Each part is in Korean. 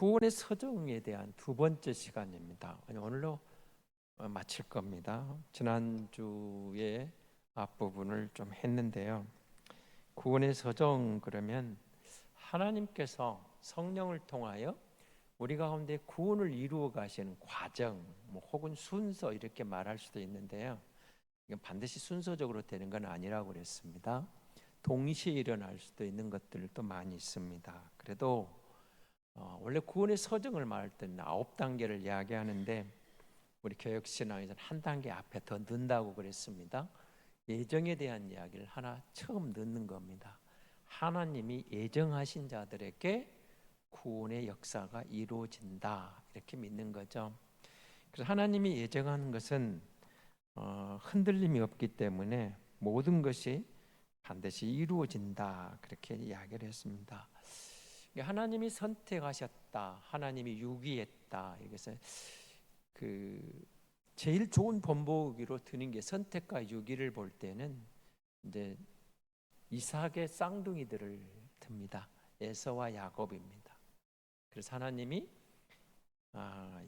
구원의 서정에 대한 두 번째 시간입니다. 오늘로 마칠 겁니다. 지난주에 앞부분을 좀 했는데요. 구원의 서정 그러면 하나님께서 성령을 통하여 우리 가운데 구원을 이루어 가시는 과정, 혹은 순서 이렇게 말할 수도 있는데요. 이건 반드시 순서적으로 되는 건 아니라고 그랬습니다. 동시에 일어날 수도 있는 것들도 많이 있습니다. 그래도 원래 구원의 서정을 말할 때는 9단계를 이야기하는데 우리 교역신앙에서는 한 단계 앞에 더 넣는다고 그랬습니다. 예정에 대한 이야기를 하나 처음 넣는 겁니다. 하나님이 예정하신 자들에게 구원의 역사가 이루어진다, 이렇게 믿는 거죠. 그래서 하나님이 예정하는 것은 흔들림이 없기 때문에 모든 것이 반드시 이루어진다, 그렇게 이야기를 했습니다. 하나님이 선택하셨다, 하나님이 유기했다. 이것은 제일 좋은 본보기로 드는 게, 선택과 유기를 볼 때는 이제 이삭의 쌍둥이들을 듭니다. 에서와 야곱입니다. 그래서 하나님이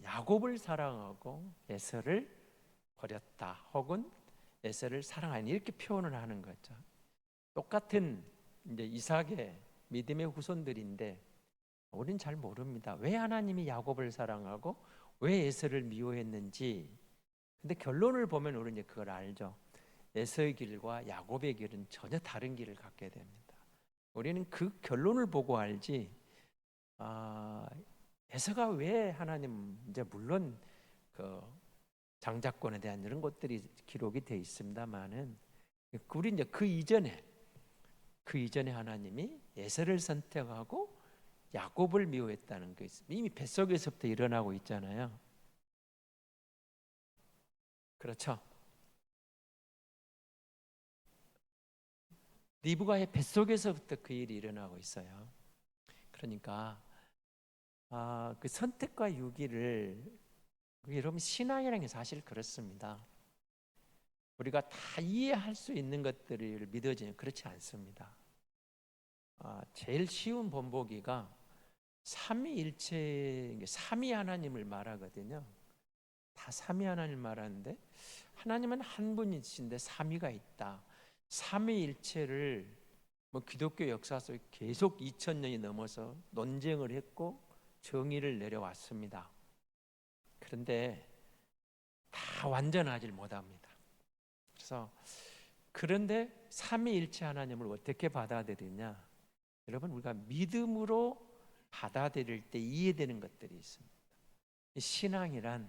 야곱을 사랑하고 에서를 버렸다, 혹은 에서를 사랑하니, 이렇게 표현을 하는 거죠. 똑같은 이제 이삭의 믿음의 후손들인데 우리는 잘 모릅니다. 왜 하나님이 야곱을 사랑하고 왜 에서를 미워했는지. 근데 결론을 보면 우리는 이제 그걸 알죠. 에서의 길과 야곱의 길은 전혀 다른 길을 갖게 됩니다. 우리는 그 결론을 보고 알지, 에서가 왜 하나님, 이제 물론 그 장자권에 대한 이런 것들이 기록이 되어 있습니다만은, 우리 이제 그 이전에 하나님이 에서를 선택하고 야곱을 미워했다는 게 이미 뱃속에서부터 일어나고 있잖아요. 그렇죠? 리브가의 뱃속에서부터 그 일이 일어나고 있어요. 그러니까 그 선택과 유기를, 여러분, 신앙이라는 게 사실 그렇습니다. 우리가 다 이해할 수 있는 것들을 믿어지면 그렇지 않습니다. 제일 쉬운 본보기가 삼위일체, 삼위 하나님을 말하거든요. 다 삼위 하나님을 말하는데, 하나님은 한 분이신데 삼위가 있다. 삼위일체를 기독교 역사 속에 계속 2000년이 넘어서 논쟁을 했고 정의를 내려왔습니다. 그런데 다 완전하지 못합니다. 그런데 삼위일체 하나님을 어떻게 받아들이냐? 여러분, 우리가 믿음으로 받아들일 때 이해되는 것들이 있습니다. 신앙이란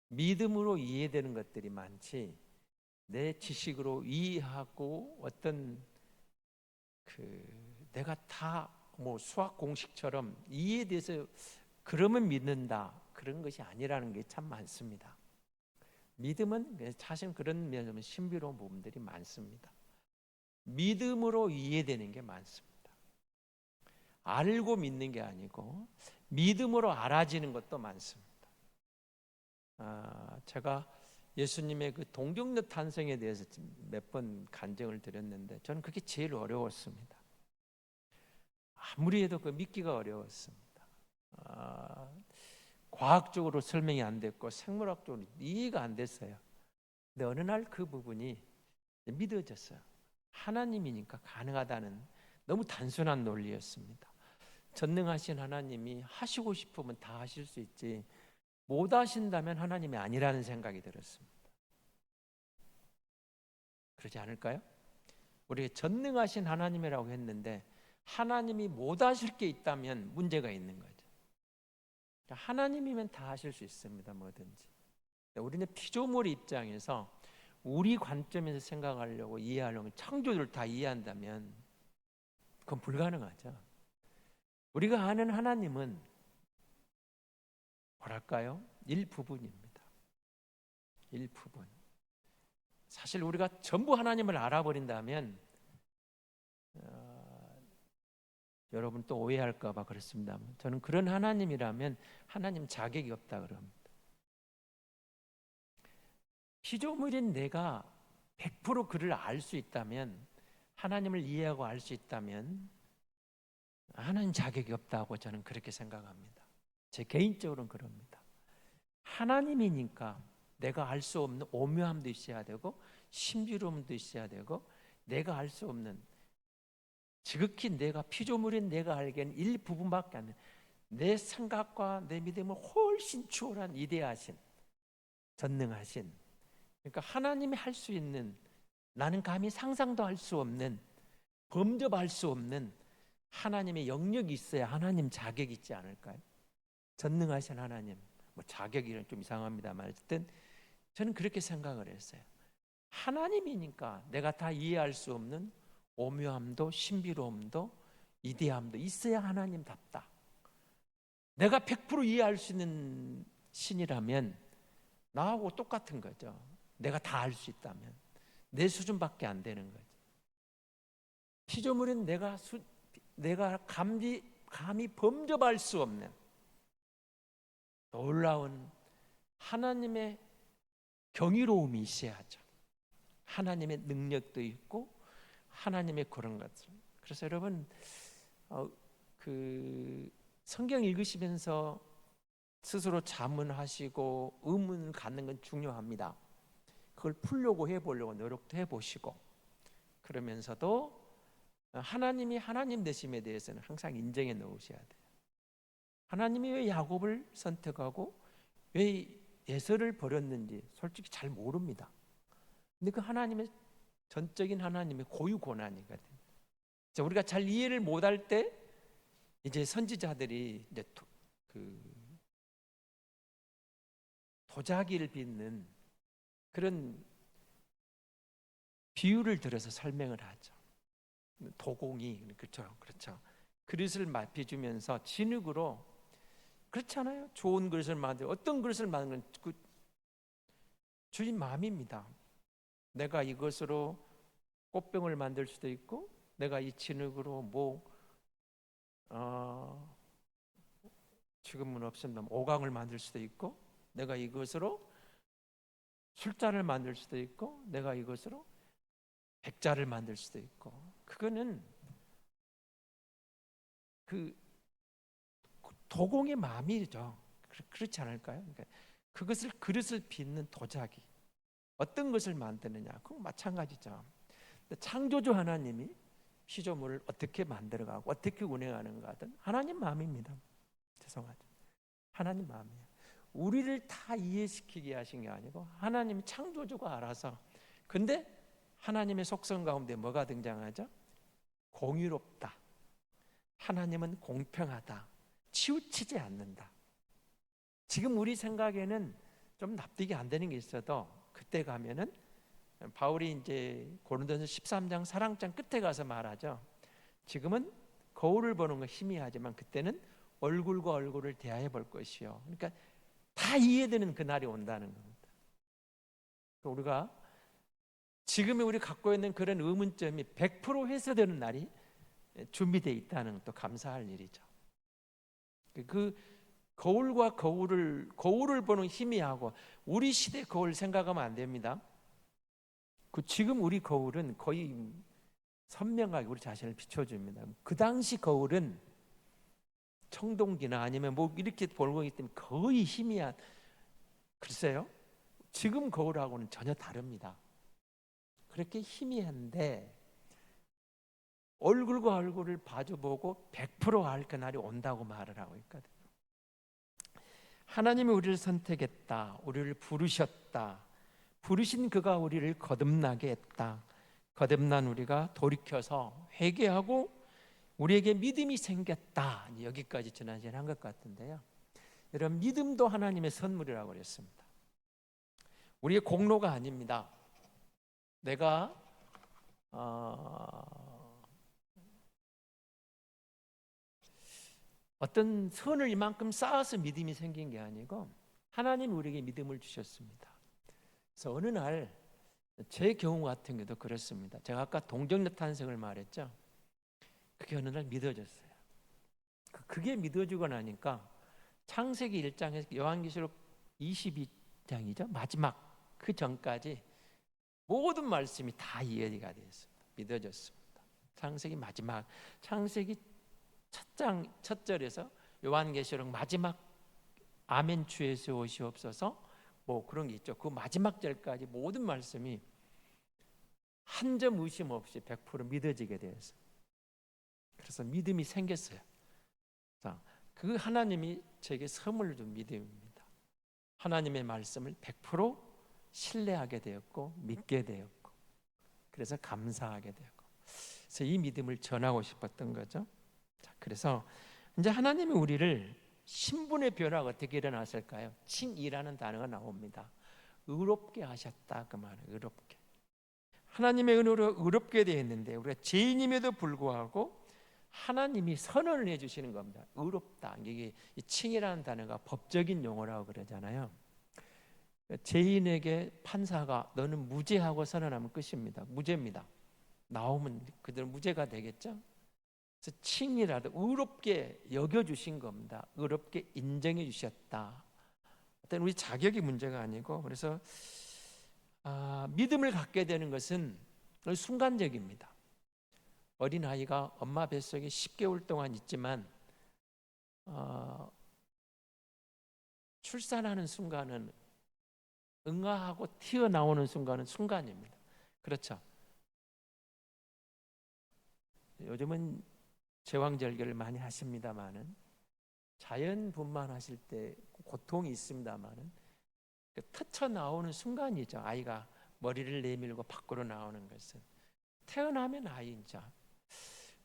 믿음으로 이해되는 것들이 많지, 내 지식으로 이해하고 어떤 내가 다 수학 공식처럼 이해돼서 그러면 믿는다, 그런 것이 아니라는 게 참 많습니다. 믿음은 사실 그런 면에서 신비로운 부분들이 많습니다. 믿음으로 이해되는 게 많습니다. 알고 믿는 게 아니고 믿음으로 알아지는 것도 많습니다. 제가 예수님의 그 동정녀 탄생에 대해서 몇 번 간증을 드렸는데, 저는 그게 제일 어려웠습니다. 아무리 해도 믿기가 어려웠습니다. 과학적으로 설명이 안 됐고 생물학적으로 이해가 안 됐어요. 근데 어느 날 그 부분이 믿어졌어요. 하나님이니까 가능하다는 너무 단순한 논리였습니다. 전능하신 하나님이 하시고 싶으면 다 하실 수 있지, 못 하신다면 하나님이 아니라는 생각이 들었습니다. 그러지 않을까요? 우리가 전능하신 하나님이라고 했는데 하나님이 못 하실 게 있다면 문제가 있는 거죠. 하나님이면 다 하실 수 있습니다, 뭐든지. 우리는 피조물 입장에서 우리 관점에서 생각하려고 이해하려고 창조주를 다 이해한다면 그건 불가능하죠. 우리가 아는 하나님은 뭐랄까요? 일부분입니다. 일부분. 사실 우리가 전부 하나님을 알아버린다면, 여러분 또 오해할까 봐 그렇습니다. 저는 그런 하나님이라면 하나님 자격이 없다 그럽니다. 피조물인 내가 100% 그를 알 수 있다면, 하나님을 이해하고 알 수 있다면 하나님 자격이 없다고 저는 그렇게 생각합니다. 제 개인적으로는 그럽니다. 하나님이니까 내가 알 수 없는 오묘함도 있어야 되고 신비로움도 있어야 되고 내가 알 수 없는 지극히 내가 피조물인 내가 알기에는 일부분밖에 안 돼. 내 생각과 내 믿음을 훨씬 추월한 위대하신 전능하신 그러니까 하나님이 할 수 있는 나는 감히 상상도 할 수 없는 범접할 수 없는 하나님의 영역이 있어야 하나님 자격이 있지 않을까요? 전능하신 하나님 뭐 자격이란 좀 이상합니다만 어쨌든 저는 그렇게 생각을 했어요. 하나님이니까 내가 다 이해할 수 없는 오묘함도 신비로움도 위대함도 있어야 하나님답다. 내가 100% 이해할 수 있는 신이라면 나하고 똑같은 거죠. 내가 다 알 수 있다면 내 수준밖에 안 되는 거죠. 피조물은 내가 감히 범접할 수 없는 놀라운 하나님의 경이로움이 있어야죠. 하나님의 능력도 있고 하나님의 그런 것들. 그래서 여러분 그 성경 읽으시면서 스스로 자문하시고 의문 갖는 건 중요합니다. 그걸 풀려고 해보려고 노력도 해보시고 그러면서도 하나님이 하나님 되심에 대해서는 항상 인정해 놓으셔야 돼요. 하나님이 왜 야곱을 선택하고 왜 에서를 버렸는지 솔직히 잘 모릅니다. 근데 그 하나님의 전적인 하나님의 고유 고난이거든요. 우리가 잘 이해를 못할 때 이제 선지자들이 이제 도자기를 빚는 그런 비유를 들어서 설명을 하죠. 도공이 그렇죠. 그릇을 빚으면서 진흙으로 그렇잖아요. 좋은 그릇을 만들 어떤 그릇을 만드는 그 주인 마음입니다. 내가 이것으로 꽃병을 만들 수도 있고 내가 이 진흙으로 지금은 없습니다. 오강을 만들 수도 있고 내가 이것으로 술잔을 만들 수도 있고 내가 이것으로 백자를 만들 수도 있고 그거는 그 도공의 마음이죠. 그렇지 않을까요? 그러니까 그릇을 빚는 도자기 어떤 것을 만드느냐 그건 마찬가지죠. 창조주 하나님이 피조물을 어떻게 만들어가고 어떻게 운행하는가든 하나님 마음입니다. 죄송하죠. 하나님 마음이에요. 우리를 다 이해시키게 하신 게 아니고 하나님이 창조주가 알아서 근데 하나님의 속성 가운데 뭐가 등장하죠? 공의롭다. 하나님은 공평하다. 치우치지 않는다. 지금 우리 생각에는 좀 납득이 안 되는 게 있어도 그때 가면은 바울이 이제 고린도전서 13장 사랑장 끝에 가서 말하죠. 지금은 거울을 보는 거 희미하지만 그때는 얼굴과 얼굴을 대하여 볼 것이요. 그러니까 다 이해되는 그날이 온다는 겁니다. 우리가 지금의 우리 갖고 있는 그런 의문점이 100% 해소되는 날이 준비되어 있다는 또 감사할 일이죠. 그 거울과 거울을 보는 희미하고 우리 시대 거울 생각하면 안 됩니다. 그 지금 우리 거울은 거의 선명하게 우리 자신을 비춰줍니다. 그 당시 거울은 청동기나 아니면 뭐 이렇게 보는 거기 때문에 거의 희미한 글쎄요. 지금 거울하고는 전혀 다릅니다. 그렇게 희미한데 얼굴과 얼굴을 마주보고 100%알 그날이 온다고 말을 하고 있거든요. 하나님이 우리를 선택했다. 우리를 부르셨다. 부르신 그가 우리를 거듭나게 했다. 거듭난 우리가 돌이켜서 회개하고 우리에게 믿음이 생겼다. 여기까지 지난 시간에 한 것 같은데요. 여러분 믿음도 하나님의 선물이라고 그랬습니다. 우리의 공로가 아닙니다. 내가 어떤 선을 이만큼 쌓아서 믿음이 생긴 게 아니고 하나님이 우리에게 믿음을 주셨습니다. 그래서 어느 날 제 경우 같은 경우도 그렇습니다. 제가 아까 동정녀 탄생을 말했죠. 그게 어느 날 믿어졌어요. 그게 믿어지고 나니까 창세기 1장에서 요한계시록 22장이죠. 마지막 그 전까지 모든 말씀이 다 이해가 되었습니다. 믿어졌습니다. 창세기 마지막 창세기 첫 장 첫 절에서 요한계시록 마지막 아멘 주 예수 오시옵소서 뭐 그런 게 있죠. 그 마지막 절까지 모든 말씀이 한 점 의심 없이 100% 믿어지게 되었어요. 그래서 믿음이 생겼어요. 자, 그 하나님이 저에게 선물을 준 믿음입니다. 하나님의 말씀을 100% 신뢰하게 되었고 믿게 되었고, 그래서 감사하게 되었고, 그래서 이 믿음을 전하고 싶었던 거죠. 자, 그래서 이제 하나님이 우리를 신분의 변화가 어떻게 일어났을까요? 칭이라는 단어가 나옵니다. 의롭게 하셨다, 그 말은 의롭게. 하나님의 은혜로 의롭게 되어 있는데 우리가 죄인임에도 불구하고 하나님이 선언을 해주시는 겁니다. 의롭다. 이게 칭이라는 단어가 법적인 용어라고 그러잖아요. 죄인에게 판사가 너는 무죄하고 선언하면 끝입니다. 무죄입니다. 나오면 그대로 무죄가 되겠죠. 그래서 칭이라도 의롭게 여겨주신 겁니다. 의롭게 인정해 주셨다. 어떤 우리 자격이 문제가 아니고, 그래서 믿음을 갖게 되는 것은 순간적입니다. 어린아이가 엄마 뱃속에 10개월 동안 있지만 출산하는 순간은, 응아하고 튀어나오는 순간은 순간입니다. 그렇죠? 요즘은 제왕절개를 많이 하십니다마는, 자연 분만하실 때 고통이 있습니다마는 터쳐 나오는 순간이죠. 아이가 머리를 내밀고 밖으로 나오는 것은 태어나면 아이죠.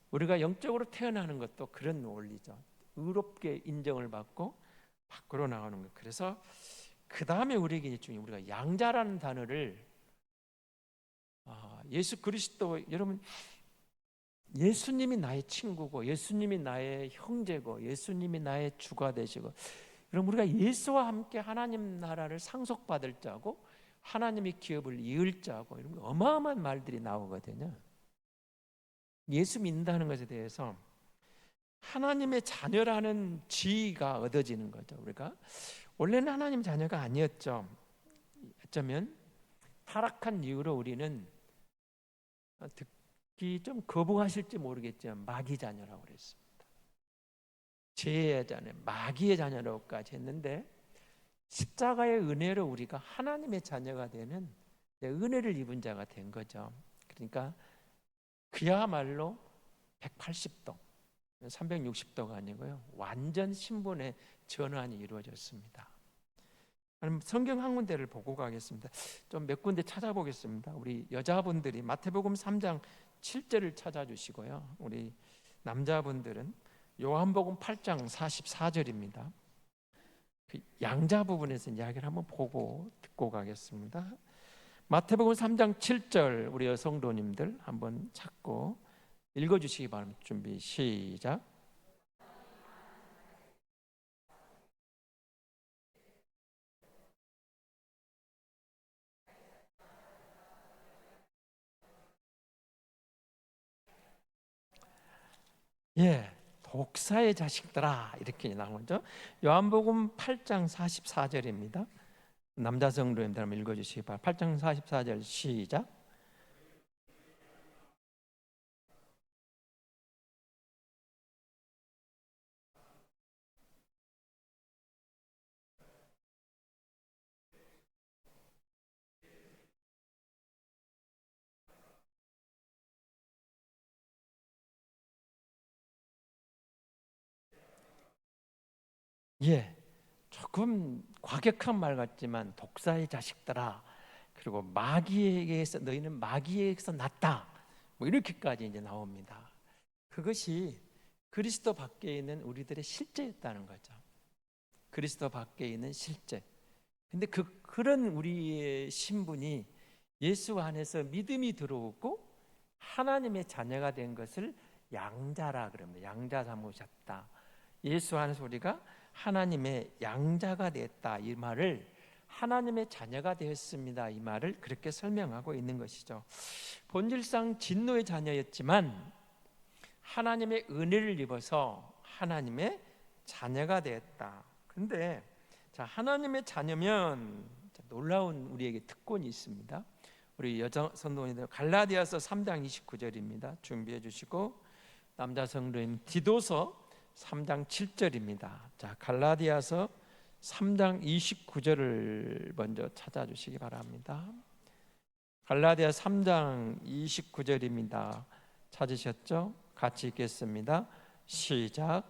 우리가 영적으로 태어나는 것도 그런 원리죠. 의롭게 인정을 받고 밖으로 나오는 것. 그래서 그 다음에 우리에게 중요한, 우리가 양자라는 단어를 예수 그리스도, 여러분 예수님이 나의 친구고 예수님이 나의 형제고 예수님이 나의 주가 되시고, 그럼 우리가 예수와 함께 하나님 나라를 상속받을 자고 하나님의 기업을 이을 자고, 이런 어마어마한 말들이 나오거든요. 예수 믿는다는 것에 대해서 하나님의 자녀라는 지위가 얻어지는 거죠. 우리가 원래는 하나님 자녀가 아니었죠. 어쩌면 타락한 이후로 우리는 듣기 좀 거부하실지 모르겠지만 마귀 자녀라고 그랬습니다. 죄의 자녀, 마귀의 자녀라고까지 했는데, 십자가의 은혜로 우리가 하나님의 자녀가 되는 은혜를 입은 자가 된 거죠. 그러니까 그야말로 180도, 360도가 아니고요, 완전 신분의 전환이 이루어졌습니다. 성경 한 군데를 보고 가겠습니다. 좀 몇 군데 찾아보겠습니다. 우리 여자분들이 마태복음 3장 7절을 찾아주시고요, 우리 남자분들은 요한복음 8장 44절입니다. 그 양자 부분에서 이야기를 한번 보고 듣고 가겠습니다. 마태복음 3장 7절, 우리 여성도님들 한번 찾고 읽어주시기 바랍니다. 준비 시작. 예, 독사의 자식들아, 이렇게 나오죠. 요한복음 8장 44절입니다. 남자 성도님들 한번 읽어주시기 바랍니다. 8장 44절 시작. 예, 조금 과격한 말 같지만 독사의 자식들아, 그리고 마귀에게서, 너희는 마귀에게서 났다, 뭐 이렇게까지 이제 나옵니다. 그것이 그리스도 밖에 있는 우리들의 실제였다는 거죠. 그리스도 밖에 있는 실제. 근데 그런 우리의 신분이 예수 안에서 믿음이 들어오고 하나님의 자녀가 된 것을 양자라 그럽니다. 양자 삼으셨다. 예수 안에서 우리가 하나님의 양자가 됐다, 이 말을 하나님의 자녀가 되었습니다, 이 말을 그렇게 설명하고 있는 것이죠. 본질상 진노의 자녀였지만 하나님의 은혜를 입어서 하나님의 자녀가 되었다. 그런데 자, 하나님의 자녀면 놀라운 우리에게 특권이 있습니다. 우리 여자 성도님들 갈라디아서 3장 29절입니다. 준비해 주시고, 남자 성도님 디도서 3장 7절입니다. 자, 갈라디아서 3장 29절을 먼저 찾아주시기 바랍니다. 갈라디아 3장 29절입니다. 찾으셨죠? 같이 읽겠습니다. 시작.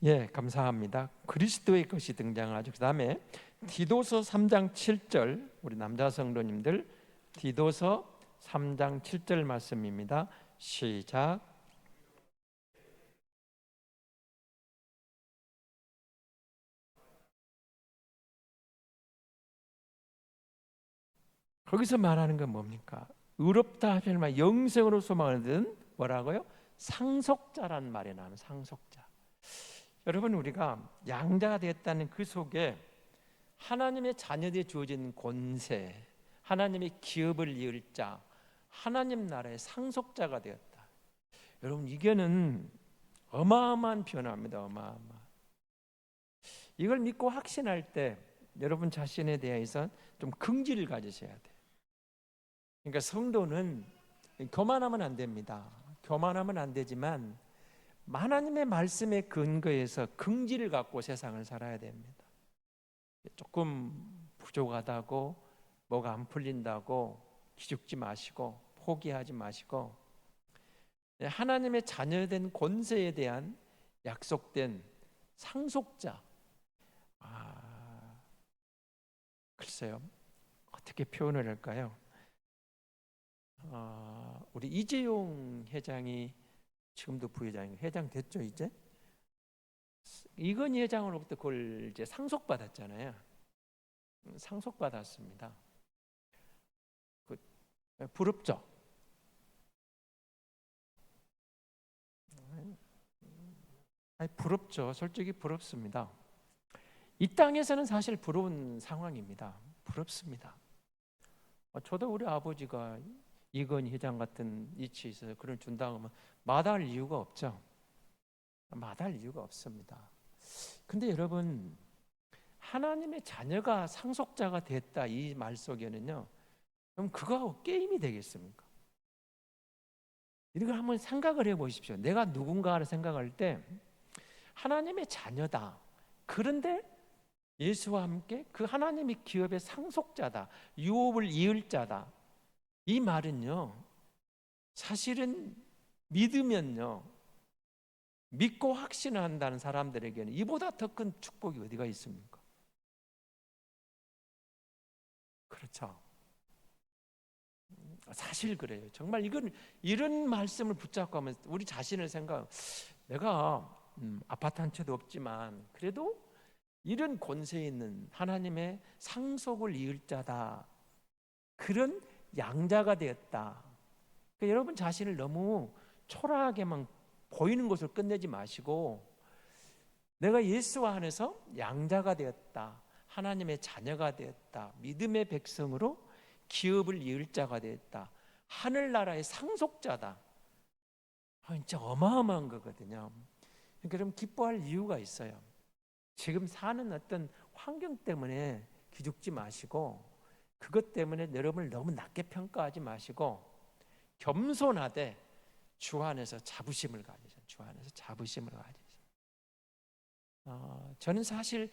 예, 감사합니다. 그리스도의 것이 등장하죠. 그 다음에 디도서 3장 7절, 우리 남자 성도님들 디도서 3장 7절 말씀입니다. 시작. 거기서 말하는 건 뭡니까? 의롭다 하시면 영생으로 소망하는 뭐라고요? 상속자란 말이 나오는 상속자. 여러분, 우리가 양자가 되었다는 그 속에 하나님의 자녀들이 주어진 권세, 하나님의 기업을 이을 자, 하나님 나라의 상속자가 되었다. 여러분, 이게는 어마어마한 변화입니다. 어마어마. 이걸 믿고 확신할 때 여러분 자신에 대해서 좀 긍지를 가지셔야 돼요. 그러니까 성도는 교만하면 안 됩니다. 교만하면 안 되지만 하나님의 말씀에 근거해서 긍지를 갖고 세상을 살아야 됩니다. 조금 부족하다고 뭐가 안 풀린다고 기죽지 마시고 포기하지 마시고 하나님의 자녀된 권세에 대한 약속된 상속자. 글쎄요, 어떻게 표현을 할까요? 우리 이재용 회장이 지금도 부회장이고 회장 됐죠 이제? 이건희 회장으로부터 그걸 이제 상속받았잖아요. 상속받았습니다. 부럽죠? 아니, 부럽죠. 솔직히 부럽습니다. 이 땅에서는 사실 부러운 상황입니다. 부럽습니다. 저도 우리 아버지가 이건희 회장 같은 위치에 있어서 그걸 준다고 하면 마다할 이유가 없죠. 마다할 이유가 없습니다. 근데 여러분, 하나님의 자녀가 상속자가 됐다 이 말 속에는요, 그럼 그거하고 게임이 되겠습니까? 이걸 한번 생각을 해보십시오. 내가 누군가를 생각할 때 하나님의 자녀다. 그런데 예수와 함께 그 하나님의 기업의 상속자다. 유업을 이을 자다. 이 말은요, 사실은 믿으면요, 믿고 확신한다는 사람들에게는 이보다 더 큰 축복이 어디가 있습니까? 그렇죠. 사실 그래요. 정말 이런 말씀을 붙잡고 하면 우리 자신을 생각, 내가 아파트 한 채도 없지만 그래도 이런 권세 있는 하나님의 상속을 이을 자다. 그런 양자가 되었다. 그러니까 여러분 자신을 너무 초라하게만 보이는 것을 끝내지 마시고 내가 예수와 안에서 양자가 되었다. 하나님의 자녀가 되었다. 믿음의 백성으로 기업을 이을 자가 되었다. 하늘나라의 상속자다. 진짜 어마어마한 거거든요. 그러니까 여러분 기뻐할 이유가 있어요. 지금 사는 어떤 환경 때문에 기죽지 마시고 그것 때문에 여러분을 너무 낮게 평가하지 마시고 겸손하되 주 안에서 자부심을 가지세요. 주 안에서 자부심을 가지세요. 저는 사실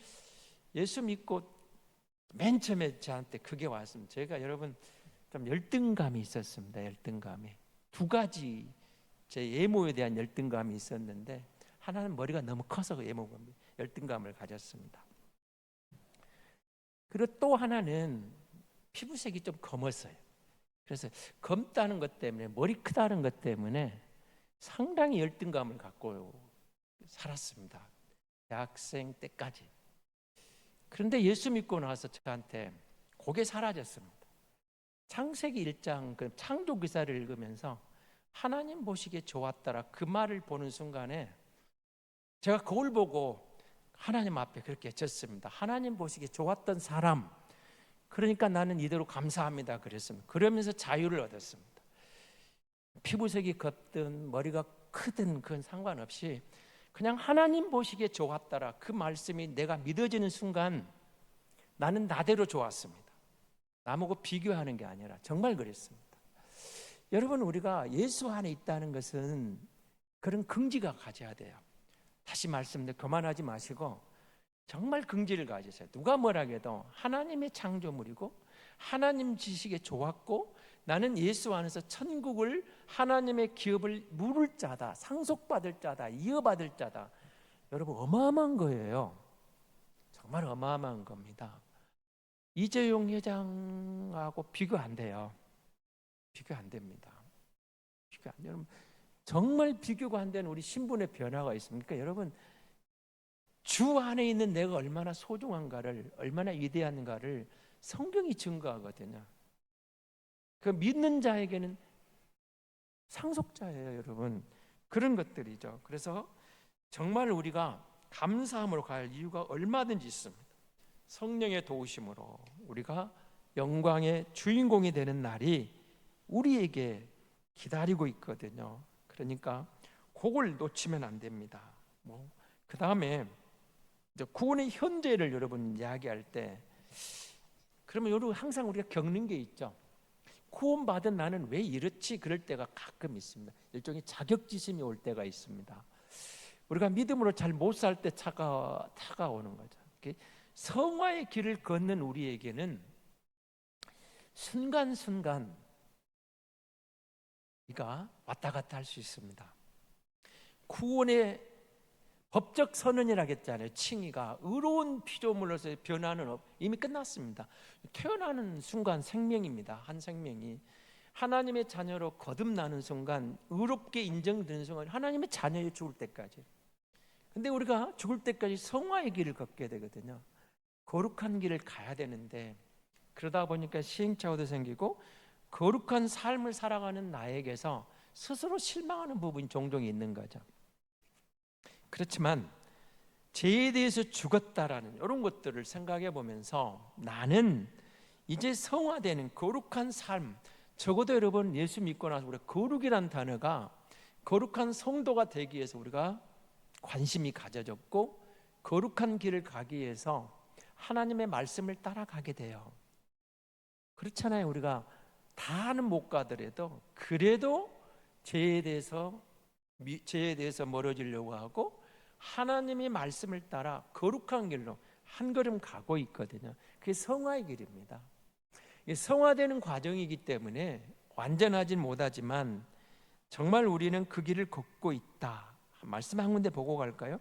예수 믿고 맨 처음에 저한테 그게 왔습니다. 제가 여러분 좀 열등감이 있었습니다. 열등감이 두 가지 제 외모에 대한 열등감이 있었는데 하나는 머리가 너무 커서 그 열등감을 가졌습니다. 그리고 또 하나는 피부색이 좀 검었어요. 그래서 검다는 것 때문에 머리 크다는 것 때문에 상당히 열등감을 갖고 살았습니다. 대학생 때까지. 그런데 예수 믿고 나서 저한테 그게 사라졌습니다. 창세기 1장 그 창조 기사를 읽으면서 하나님 보시기에 좋았더라 그 말을 보는 순간에 제가 그걸 보고 하나님 앞에 그렇게 졌습니다. 하나님 보시기에 좋았던 사람, 그러니까 나는 이대로 감사합니다 그랬습니다. 그러면서 자유를 얻었습니다. 피부색이 겉든 머리가 크든 그건 상관없이 그냥 하나님 보시기에 좋았더라 그 말씀이 내가 믿어지는 순간 나는 나대로 좋았습니다. 남하고 비교하는 게 아니라 정말 그랬습니다. 여러분, 우리가 예수 안에 있다는 것은 그런 긍지가 가져야 돼요. 다시 말씀드려, 교만하지 마시고 정말 긍지를 가지세요. 누가 뭐라 해도 하나님의 창조물이고 하나님 지식에 좋았고 나는 예수 안에서 천국을, 하나님의 기업을 물을 자다, 상속받을 자다, 이어받을 자다. 여러분, 어마어마한 거예요. 정말 어마어마한 겁니다. 이재용 회장하고 비교 안 돼요. 비교 안 됩니다. 비교 안 돼요. 정말 비교가 안 되는 우리 신분의 변화가 있습니까? 그러니까 여러분, 주 안에 있는 내가 얼마나 소중한가를, 얼마나 위대한가를 성경이 증거하거든요. 그 믿는 자에게는 상속자예요, 여러분. 그런 것들이죠. 그래서 정말 우리가 감사함으로 갈 이유가 얼마든지 있습니다. 성령의 도우심으로 우리가 영광의 주인공이 되는 날이 우리에게 기다리고 있거든요. 그러니까 그걸 놓치면 안 됩니다. 그 다음에 구원의 현재를 여러분 이야기할 때, 그러면 여러분 항상 우리가 겪는 게 있죠. 구원받은 나는 왜 이렇지? 그럴 때가 가끔 있습니다. 일종의 자격지심이 올 때가 있습니다. 우리가 믿음으로 잘 못 살 때 다가오는 거죠. 성화의 길을 걷는 우리에게는 순간순간 우리가 왔다 갔다 할 수 있습니다. 구원의 법적 선언이라고 했잖아요. 칭의가 의로운 피조물로서의 변화는 이미 끝났습니다. 태어나는 순간 생명입니다. 한 생명이 하나님의 자녀로 거듭나는 순간, 의롭게 인정되는 순간, 하나님의 자녀에 죽을 때까지. 근데 우리가 죽을 때까지 성화의 길을 걷게 되거든요. 거룩한 길을 가야 되는데, 그러다 보니까 시행착오도 생기고 거룩한 삶을 살아가는 나에게서 스스로 실망하는 부분이 종종 있는 거죠. 그렇지만 죄에 대해서 죽었다라는 이런 것들을 생각해 보면서 나는 이제 성화되는 거룩한 삶, 적어도 여러분 예수 믿고 나서 우리가 거룩이라는 단어가 거룩한 성도가 되기 위해서 우리가 관심이 가져졌고, 거룩한 길을 가기 위해서 하나님의 말씀을 따라가게 돼요. 그렇잖아요. 우리가 다는 못 가더라도 그래도 죄에 대해서 멀어지려고 하고 하나님의 말씀을 따라 거룩한 길로 한 걸음 가고 있거든요. 그게 성화의 길입니다. 성화되는 과정이기 때문에 완전하진 못하지만 정말 우리는 그 길을 걷고 있다. 말씀 한 군데 보고 갈까요?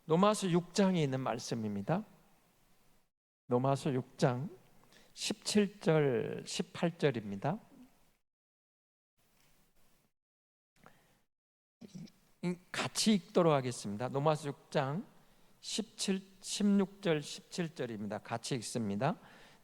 로마서 6장에 있는 말씀입니다. 로마서 6장 17절 18절입니다. 같이 읽도록 하겠습니다. 로마서 6장 16절 17절입니다. 같이 읽습니다.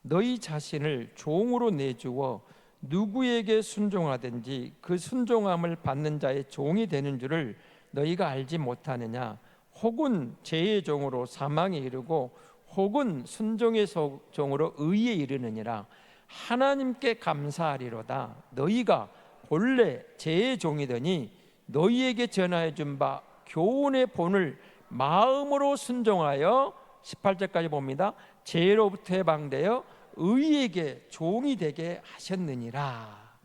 너희 자신을 종으로 내주어 누구에게 순종하든지 그 순종함을 받는 자의 종이 되는 줄을 너희가 알지 못하느냐? 혹은 죄의 종으로 사망에 이르고 혹은 순종의 종으로 의에 이르느니라. 하나님께 감사하리로다. 너희가 본래 죄의 종이더니 너희에게 전하여 준 바 교훈의 본을 마음으로 순종하여 18절까지 봅니다. 죄로부터 해방되어 의에게 종이 되게 하셨느니라.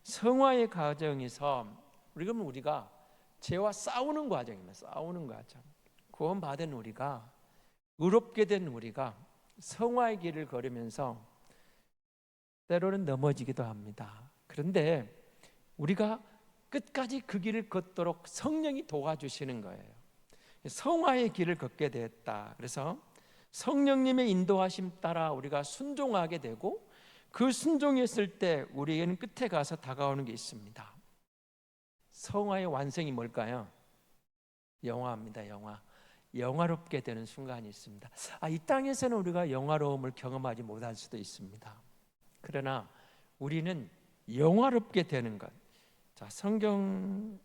성화의 과정에서 우리가 죄와 싸우는 과정입니다. 싸우는 과정. 구원받은 우리가, 의롭게 된 우리가 성화의 길을 걸으면서 때로는 넘어지기도 합니다. 그런데 우리가 끝까지 그 길을 걷도록 성령이 도와주시는 거예요. 성화의 길을 걷게 됐다. 그래서 성령님의 인도하심 따라 우리가 순종하게 되고, 그 순종했을 때 우리에게는 끝에 가서 다가오는 게 있습니다. 성화의 완성이 뭘까요? 영화입니다. 영화롭게 되는 순간이 있습니다. 이 땅에서는 우리가 영화로움을 경험하지 못할 수도 있습니다. 그러나 우리는 영화롭게 되는 것. 자, 성경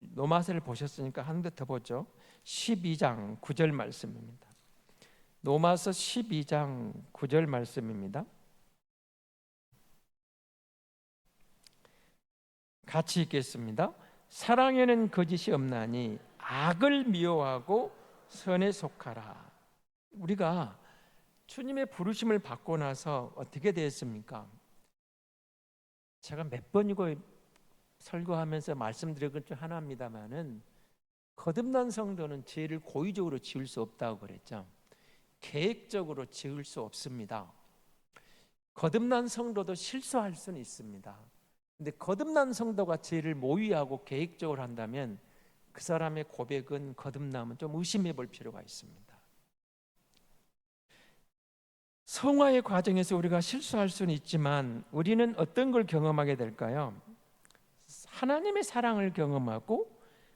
로마서를 보셨으니까 한 번 더 보죠. 12장 9절 말씀입니다. 로마서 12장 9절 말씀입니다. 같이 읽겠습니다. 사랑에는 거짓이 없나니 악을 미워하고 선에 속하라. 우리가 주님의 부르심을 받고 나서 어떻게 되었습니까? 제가 몇 번이고 설교하면서 말씀드린 것 중 하나입니다만은 거듭난 성도는 죄를 고의적으로 지을 수 없다고 그랬죠. 계획적으로 지을 수 없습니다. 거듭난 성도도 실수할 수는 있습니다. 근데 거듭난 성도가 죄를 모의하고 계획적으로 한다면 그 사람의 고백은 거듭남은 좀 의심해 볼 필요가 있습니다. 성화의 과정에서 우리가 실수할 수는 있지만 우리는 어떤 걸 경험하게 될까요? 하나님의 사랑을 경험하고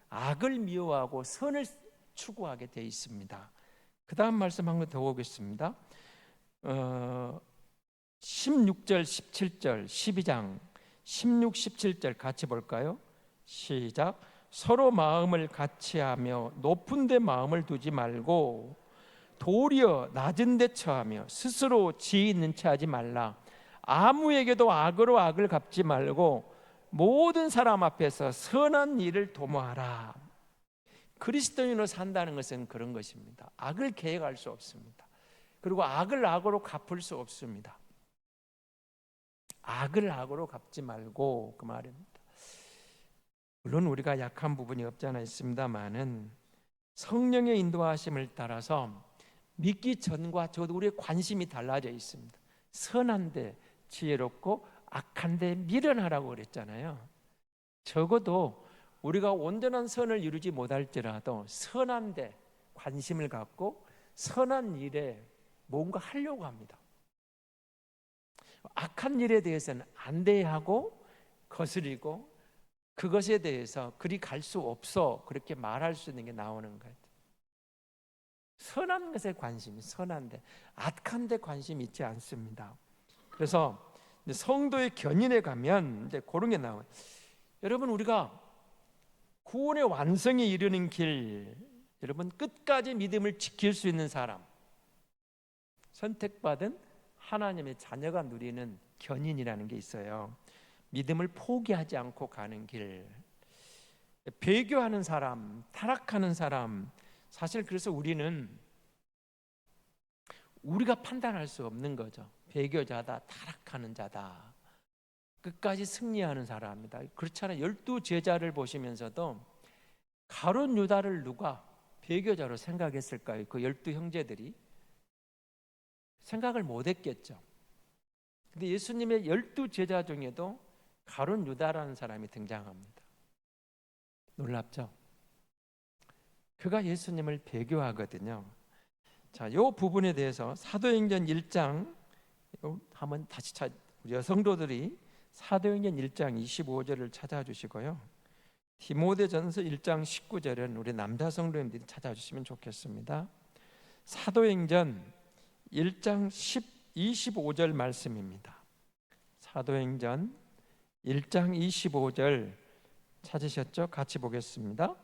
악을 미워하고 선을 추구하게 되어 있습니다. 그 다음 말씀 한 번 더 보겠습니다. 16절, 17절, 12장 16, 17절 같이 볼까요? 시작. 서로 마음을 같이하며 높은 데 마음을 두지 말고 도리어 낮은 데 처하며 스스로 지혜 있는 체 하지 말라. 아무에게도 악으로 악을 갚지 말고 모든 사람 앞에서 선한 일을 도모하라. 그리스도인으로 산다는 것은 그런 것입니다. 악을 계획할 수 없습니다. 그리고 악을 악으로 갚을 수 없습니다. 악을 악으로 갚지 말고 그 말입니다. 물론 우리가 약한 부분이 없지 않아 있습니다만은 성령의 인도하심을 따라서 믿기 전과 저도 우리의 관심이 달라져 있습니다. 선한데 지혜롭고 악한데 미련하라고 그랬잖아요. 적어도 우리가 온전한 선을 이루지 못할지라도 선한데 관심을 갖고 선한 일에 뭔가 하려고 합니다. 악한 일에 대해서는 안 대하고 거스리고 그것에 대해서 그리 갈 수 없어 그렇게 말할 수 있는 게 나오는 거예요. 선한 것에 관심이 선한데 악한 데 관심이 있지 않습니다. 그래서 성도의 견인에 가면 이제 그런 게 나와요. 여러분 우리가 구원의 완성에 이르는 길, 여러분 끝까지 믿음을 지킬 수 있는 사람, 선택받은 하나님의 자녀가 누리는 견인이라는 게 있어요. 믿음을 포기하지 않고 가는 길. 배교하는 사람, 타락하는 사람, 사실 그래서 우리가 판단할 수 없는 거죠. 배교자다, 타락하는 자다, 끝까지 승리하는 사람이다. 그렇잖아요. 12제자를 보시면서도 가룟 유다를 누가 배교자로 생각했을까요? 그 12형제들이 생각을 못했겠죠. 근데 예수님의 12제자 중에도 가룟 유다라는 사람이 등장합니다. 놀랍죠? 그가 예수님을 배교하거든요. 자, 이 부분에 대해서 사도행전 1장 한번 다시 우리 여성도들이 사도행전 1장 25절을 찾아주시고요. 디모데전서 1장 19절은 우리 남자 성도님들이 찾아주시면 좋겠습니다. 사도행전 1장 25절 말씀입니다. 사도행전 1장 25절 찾으셨죠? 같이 보겠습니다.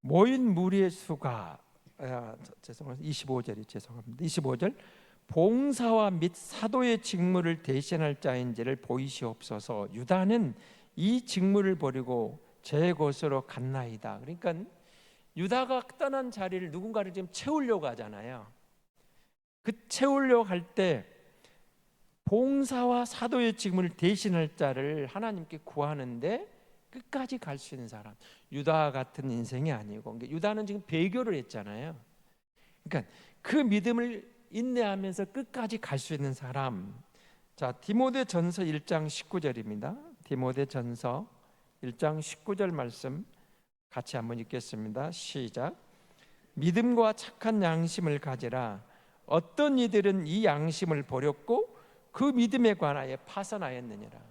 모인 무리의 수가 죄송합니다. 25절이 죄송합니다. 25절 봉사와 및 사도의 직무를 대신할 자인지를 보이시옵소서. 유다는 이 직무를 버리고 제 곳으로 갔나이다. 그러니까 유다가 떠난 자리를 누군가를 지금 채우려고 하잖아요. 그 채우려고 할 때 봉사와 사도의 직무를 대신할 자를 하나님께 구하는데 끝까지 갈 수 있는 사람, 유다 같은 인생이 아니고, 유다는 지금 배교를 했잖아요. 그러니까 그 믿음을 인내하면서 끝까지 갈 수 있는 사람. 자, 디모데전서 1장 19절입니다. 디모데전서 1장 19절 말씀 같이 한번 읽겠습니다. 시작. 믿음과 착한 양심을 가지라. 어떤 이들은 이 양심을 버렸고 그 믿음에 관하여 파선하였느니라.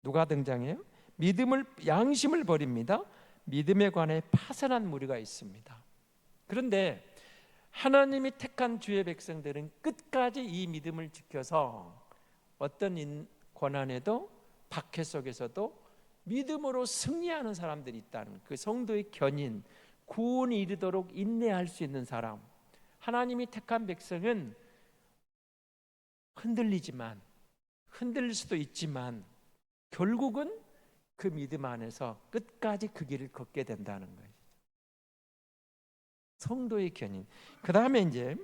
누가 등장해요? 양심을 버립니다. 믿음에 관해 파선한 무리가 있습니다. 그런데 하나님이 택한 주의 백성들은 끝까지 이 믿음을 지켜서 어떤 고난에도 박해 속에서도 믿음으로 승리하는 사람들이 있다는 그 성도의 견인, 구원이 이르도록 인내할 수 있는 사람. 하나님이 택한 백성은 흔들릴 수도 있지만 결국은 그 믿음 안에서 끝까지 그 길을 걷게 된다는 거예요. 성도의 견인. 그 다음에 이제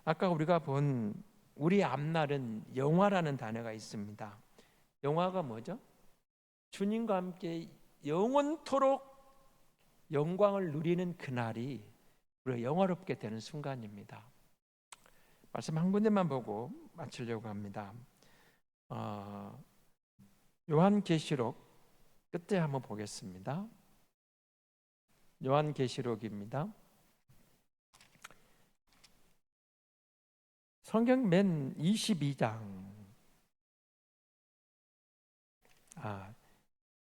아까 우리가 본 우리 앞날은 영화라는 단어가 있습니다. 영화가 뭐죠? 주님과 함께 영원토록 영광을 누리는 그날이 우리가 영화롭게 되는 순간입니다. 말씀 한 군데만 보고 마치려고 합니다. 요한계시록 끝에 한번 보겠습니다. 요한계시록입니다. 성경 맨 22장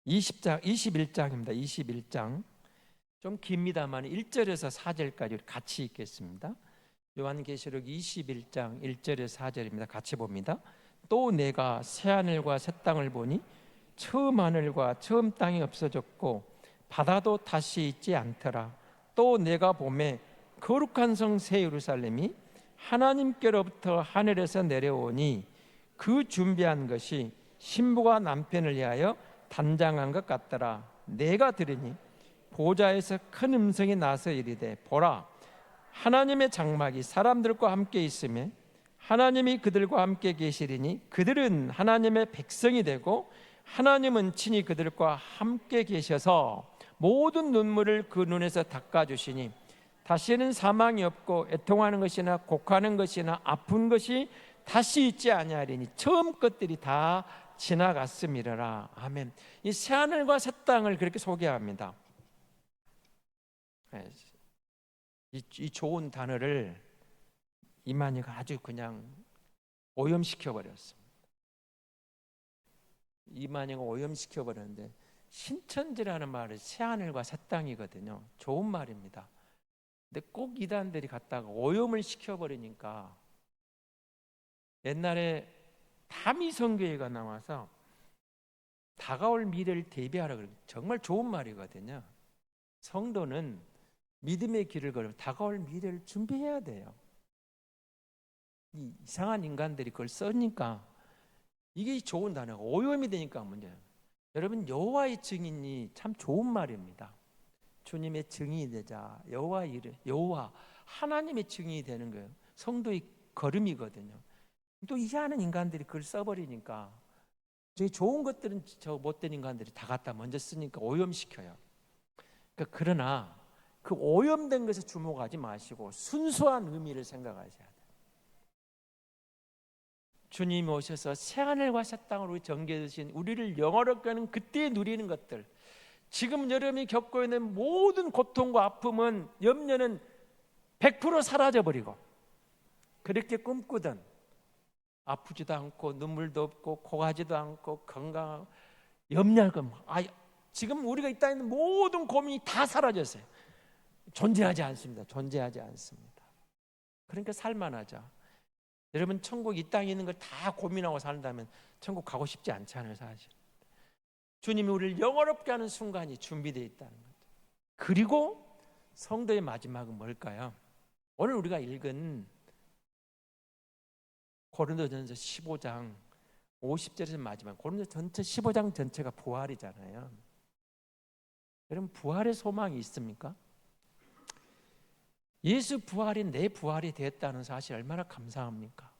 21장입니다. 21장 좀 깁니다만 1절에서 4절까지 같이 읽겠습니다. 요한계시록 21장 1절에서 4절입니다. 같이 봅니다. 또 내가 새하늘과 새 땅을 보니 처음 하늘과 처음 땅이 없어졌고 바다도 다시 있지 않더라. 또 내가 보매 거룩한 성 새 예루살렘이 하나님께로부터 하늘에서 내려오니 그 준비한 것이 신부가 남편을 위하여 단장한 것 같더라. 내가 들으니 보좌에서 큰 음성이 나서 이르되 보라, 하나님의 장막이 사람들과 함께 있으며 하나님이 그들과 함께 계시리니 그들은 하나님의 백성이 되고 하나님은 친히 그들과 함께 계셔서 모든 눈물을 그 눈에서 닦아주시니 다시는 사망이 없고 애통하는 것이나 곡하는 것이나 아픈 것이 다시 있지 아니하리니 처음 것들이 다 지나갔음이라. 아멘. 이 새하늘과 새 땅을 그렇게 소개합니다. 이 좋은 단어를 이만희가 아주 그냥 오염시켜 버렸습니다. 이만희가 오염시켜 버렸는데 신천지라는 말은 새하늘과 새 땅이거든요. 좋은 말입니다. 근데 꼭 이단들이 갖다가 오염을 시켜버리니까 옛날에 다미성교회가 나와서 다가올 미래를 대비하라 그래요. 정말 좋은 말이거든요. 성도는 믿음의 길을 걸어 다가올 미래를 준비해야 돼요. 이 이상한 인간들이 그걸 쓰니까 이게 좋은 단어가 오염이 되니까 문제예요. 여러분, 여호와의 증인이 참 좋은 말입니다. 주님의 증인이 되자. 여호와 하나님의 증인이 되는 거예요. 성도의 걸음이거든요. 또 이해하는 인간들이 그걸 써버리니까 저희 좋은 것들은 저 못된 인간들이 다 갖다 먼저 쓰니까 오염시켜요. 그러나 그 오염된 것에 주목하지 마시고 순수한 의미를 생각하셔야 돼요. 주님이 오셔서 새하늘과 새 땅으로 정겨주신 우리를 영원롭게 하는 그때 누리는 것들, 지금 여러분이 겪고 있는 모든 고통과 아픔은, 염려는 100% 사라져버리고 그렇게 꿈꾸던 아프지도 않고 눈물도 없고 고가지도 않고 건강하고 염려하고 지금 우리가 이 땅에 있는 모든 고민이 다 사라졌어요. 존재하지 않습니다. 존재하지 않습니다. 그러니까 살만하자. 여러분, 천국 이 땅에 있는 걸 다 고민하고 산다면 천국 가고 싶지 않잖아요, 사실. 주님이 우리를 영원롭게 하는 순간이 준비되어 있다는 거죠. 그리고 성도의 마지막은 뭘까요? 오늘 우리가 읽은 고린도전서 15장 50절에서 마지막, 고린도 전체 15장 전체가 부활이잖아요. 여러분, 부활의 소망이 있습니까? 예수 부활이 내 부활이 되었다는 사실 얼마나 감사합니까?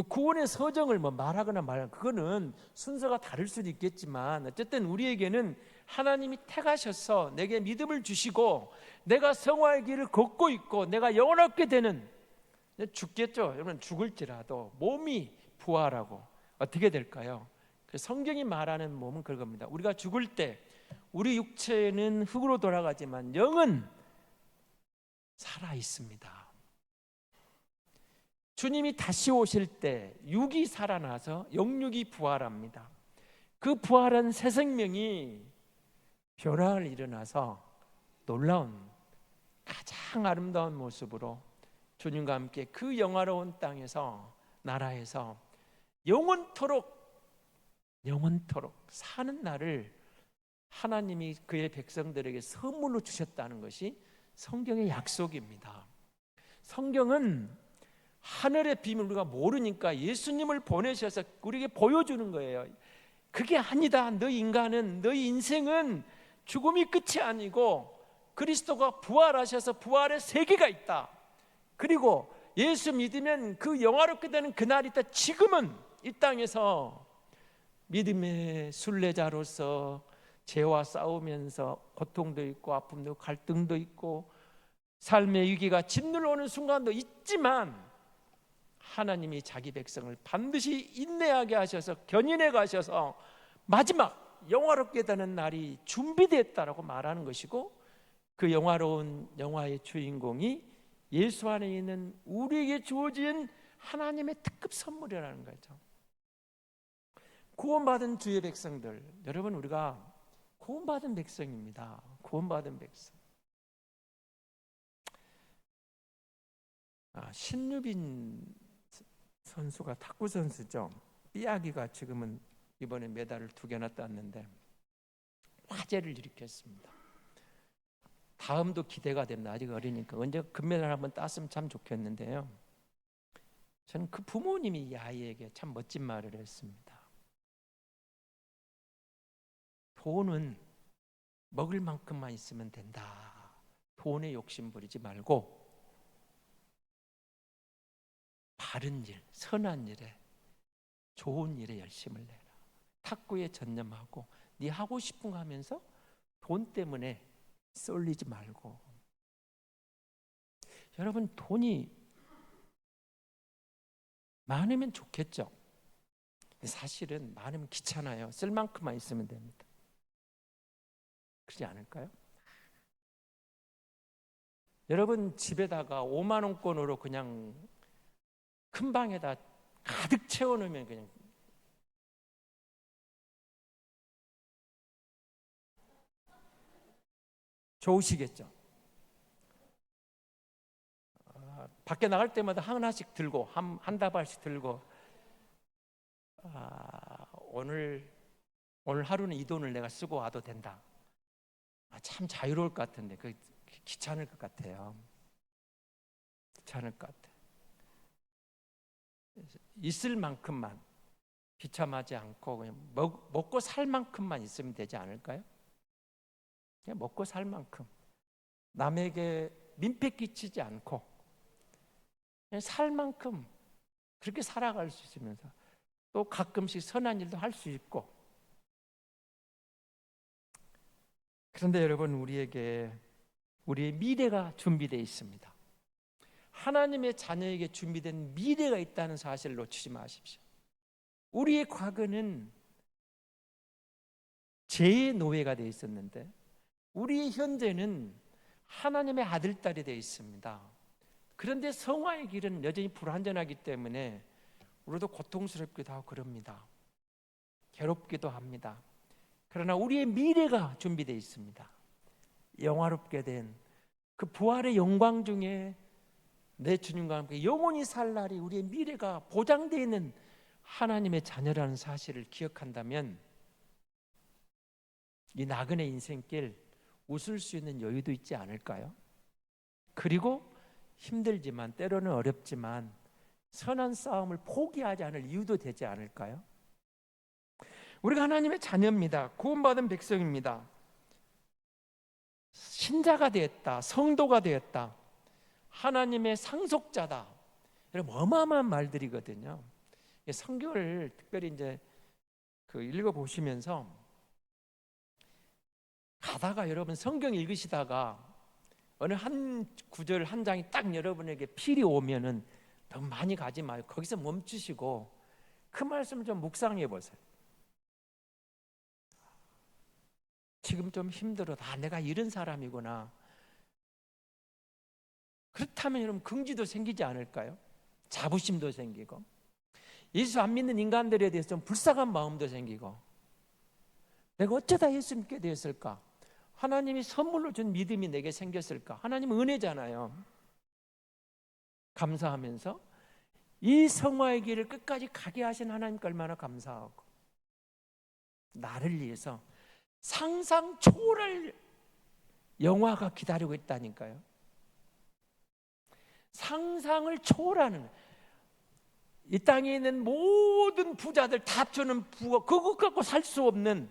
구원의 서정을 말하거나 말하거나 그거는 순서가 다를 수도 있겠지만 어쨌든 우리에게는 하나님이 택하셔서 내게 믿음을 주시고 내가 성화의 길을 걷고 있고 내가 영원하게 되는, 죽겠죠. 여러분, 죽을지라도 몸이 부활하고 어떻게 될까요? 성경이 말하는 몸은 그겁니다. 우리가 죽을 때 우리 육체는 흙으로 돌아가지만 영은 살아 있습니다. 주님이 다시 오실 때 육이 살아나서 영육이 부활합니다. 그 부활한 새 생명이 변화를 일어나서 놀라운 가장 아름다운 모습으로 주님과 함께 그 영화로운 땅에서, 나라에서 영원토록 사는 날을 하나님이 그의 백성들에게 선물로 주셨다는 것이 성경의 약속입니다. 성경은 하늘의 비밀을 우리가 모르니까 예수님을 보내셔서 우리에게 보여주는 거예요. 그게 아니다. 너희 인간은, 너희 인생은 죽음이 끝이 아니고 그리스도가 부활하셔서 부활의 세계가 있다. 그리고 예수 믿으면 그 영화롭게 되는 그날이 있다. 지금은 이 땅에서 믿음의 순례자로서 죄와 싸우면서 고통도 있고 아픔도 있고 갈등도 있고 삶의 위기가 짓눌러오는 순간도 있지만 하나님이 자기 백성을 반드시 인내하게 하셔서 견인해 가셔서 마지막 영화롭게 되는 날이 준비됐다라고 말하는 것이고, 그 영화로운 영화의 주인공이 예수 안에 있는 우리에게 주어진 하나님의 특급 선물이라는 거죠. 구원받은 주의 백성들, 여러분, 우리가 구원받은 백성입니다. 구원받은 백성. 신유빈 선수가 탁구 선수죠. 삐아기가 지금은 이번에 메달을 2개나 땄는데 화제를 일으켰습니다. 다음도 기대가 됩니다. 아직 어리니까 언제 금메달 한번 땄으면 참 좋겠는데요. 저는 그 부모님이 이 아이에게 참 멋진 말을 했습니다. 돈은 먹을 만큼만 있으면 된다. 돈에 욕심 부리지 말고 바른 일, 선한 일에, 좋은 일에 열심을 내라. 탁구에 전념하고 네 하고 싶은 거 하면서 돈 때문에 쏠리지 말고. 여러분, 돈이 많으면 좋겠죠. 근데 사실은 많으면 귀찮아요. 쓸 만큼만 있으면 됩니다. 그렇지 않을까요? 여러분, 집에다가 5만 원권으로 그냥 큰 방에다 가득 채워놓으면 그냥 좋으시겠죠. 밖에 나갈 때마다 하나씩 들고 한 다발씩 들고 오늘 하루는 이 돈을 내가 쓰고 와도 된다. 참 자유로울 것 같은데 그 귀찮을 것 같아요. 귀찮을 것 같아. 있을 만큼만 비참하지 않고 그냥 먹고 살 만큼만 있으면 되지 않을까요? 그냥 먹고 살 만큼, 남에게 민폐 끼치지 않고 그냥 살 만큼 그렇게 살아갈 수 있으면서 또 가끔씩 선한 일도 할 수 있고. 그런데 여러분, 우리에게 우리의 미래가 준비되어 있습니다. 하나님의 자녀에게 준비된 미래가 있다는 사실을 놓치지 마십시오. 우리의 과거는 죄의 노예가 되어 있었는데 우리의 현재는 하나님의 아들, 딸이 되어 있습니다. 그런데 성화의 길은 여전히 불완전하기 때문에 우리도 고통스럽기도 하고 그럽니다. 괴롭기도 합니다. 그러나 우리의 미래가 준비되어 있습니다. 영화롭게 된 그 부활의 영광 중에 내 주님과 함께 영원히 살 날이 우리의 미래가 보장되어 있는 하나님의 자녀라는 사실을 기억한다면 이 나그네 인생길 웃을 수 있는 여유도 있지 않을까요? 그리고 힘들지만 때로는 어렵지만 선한 싸움을 포기하지 않을 이유도 되지 않을까요? 우리가 하나님의 자녀입니다. 구원받은 백성입니다. 신자가 되었다. 성도가 되었다. 하나님의 상속자다. 여러분, 어마어마한 말들이거든요. 성경을 특별히 이제 읽어 보시면서 가다가 여러분 성경 읽으시다가 어느 한 구절 한 장이 딱 여러분에게 필이 오면은 너무 많이 가지 마요. 거기서 멈추시고 그 말씀을 좀 묵상해 보세요. 지금 좀 힘들어. 내가 이런 사람이구나. 그렇다면 여러분 긍지도 생기지 않을까요? 자부심도 생기고 예수 안 믿는 인간들에 대해서 좀 불쌍한 마음도 생기고 내가 어쩌다 예수 믿게 되었을까? 하나님이 선물로 준 믿음이 내게 생겼을까? 하나님은 은혜잖아요. 감사하면서 이 성화의 길을 끝까지 가게 하신 하나님께 얼마나 감사하고 나를 위해서 상상 초월할 영화가 기다리고 있다니까요. 상상을 초월하는, 이 땅에 있는 모든 부자들 다 합쳐는 부가 그것 갖고 살 수 없는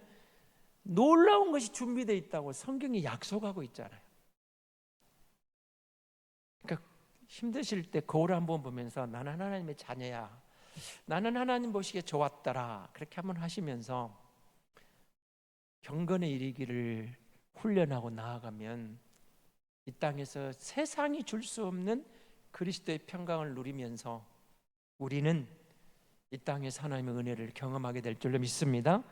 놀라운 것이 준비되어 있다고 성경이 약속하고 있잖아요. 그러니까 힘드실 때 거울 한번 보면서 나는 하나님의 자녀야, 나는 하나님 보시기에 좋았더라, 그렇게 한번 하시면서 경건에 이르기를 훈련하고 나아가면 이 땅에서 세상이 줄 수 없는 그리스도의 평강을 누리면서 우리는 이 땅에서 하나님의 은혜를 경험하게 될 줄로 믿습니다.